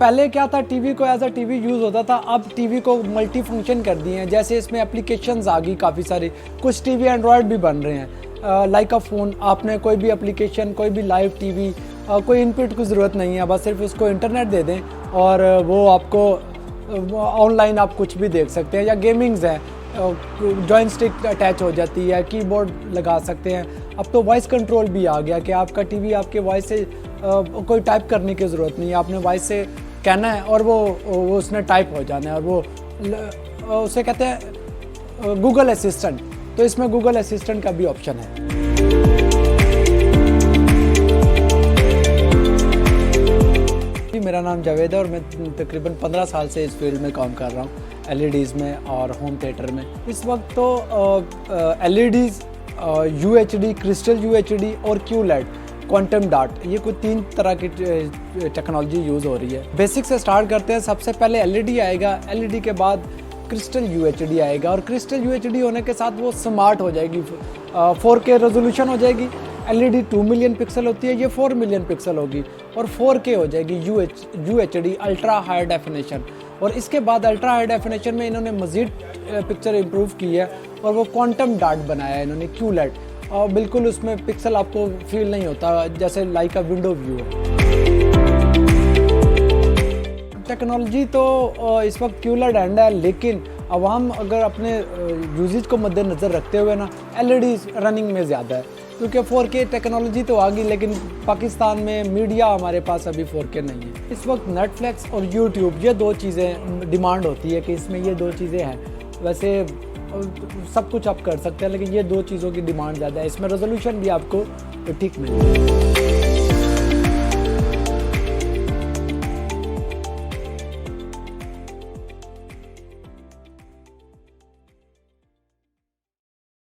पहले क्या था, टीवी को एज अ टीवी यूज़ होता था, अब टीवी को मल्टी फंक्शन कर दिए हैं। जैसे इसमें एप्लीकेशंस आ गई काफ़ी सारी, कुछ टीवी एंड्रॉयड भी बन रहे हैं। लाइक अ फ़ोन, आपने कोई भी एप्लीकेशन, कोई भी लाइव टीवी, कोई इनपुट की ज़रूरत नहीं है, बस सिर्फ उसको इंटरनेट दे दें और वो आपको ऑनलाइन आप कुछ भी देख सकते हैं। या गेमिंग्स हैं, जॉइंट स्टिक अटैच हो जाती है, कीबोर्ड लगा सकते हैं। अब तो वॉइस कंट्रोल भी आ गया कि आपका टीवी आपके वॉइस से कोई टाइप करने की ज़रूरत नहीं है, आपने वॉइस से कहना है और वो उसने टाइप हो जाना है। और वो उसे कहते हैं गूगल असिस्टेंट, तो इसमें गूगल असिस्टेंट का भी ऑप्शन है। मेरा नाम जावेद है और मैं तकरीबन 15 साल से इस फील्ड में काम कर रहा हूँ, एलईडीज़ में और होम थिएटर में। इस वक्त तो एलईडीज़, यूएचडी, क्रिस्टल यूएचडी और क्यूलेड, क्वांटम डॉट, ये कुछ 3 तरह की टेक्नोलॉजी यूज़ हो रही है। बेसिक से स्टार्ट करते हैं। सबसे पहले एलईडी आएगा, एलईडी के बाद क्रिस्टल यूएचडी आएगा और क्रिस्टल यूएचडी होने के साथ वो स्मार्ट हो जाएगी, 4K रेजोल्यूशन हो जाएगी। एलईडी 2 मिलियन पिक्सल होती है, ये 4 मिलियन पिक्सल होगी और 4K हो जाएगी, यूएचडी, अल्ट्रा हाई डेफिनेशन। और इसके बाद अल्ट्रा हाई डेफिनेशन में इन्होंने मज़ीद पिक्चर इंप्रूव की है और वो क्वांटम डॉट बनाया है इन्होंने, क्यूलेड, और बिल्कुल उसमें पिक्सल आपको फील नहीं होता, जैसे लाइक अ विंडो व्यू है। टेक्नोलॉजी तो इस वक्त क्यूलेड एंड है, लेकिन अब हम अगर अपने यूजेज को मद्देनज़र रखते हुए ना, एलईडी रनिंग में ज़्यादा है, क्योंकि 4K टेक्नोलॉजी तो आ गई, लेकिन पाकिस्तान में मीडिया हमारे पास अभी 4K नहीं है। इस वक्त नेटफ्लिक्स और यूट्यूब, ये 2 चीज़ें डिमांड होती है कि इसमें ये 2 चीज़ें हैं। वैसे सब कुछ आप कर सकते हैं, लेकिन ये 2 चीज़ों की डिमांड ज़्यादा है। इसमें रेजोल्यूशन भी आपको ठीक मिलेगी।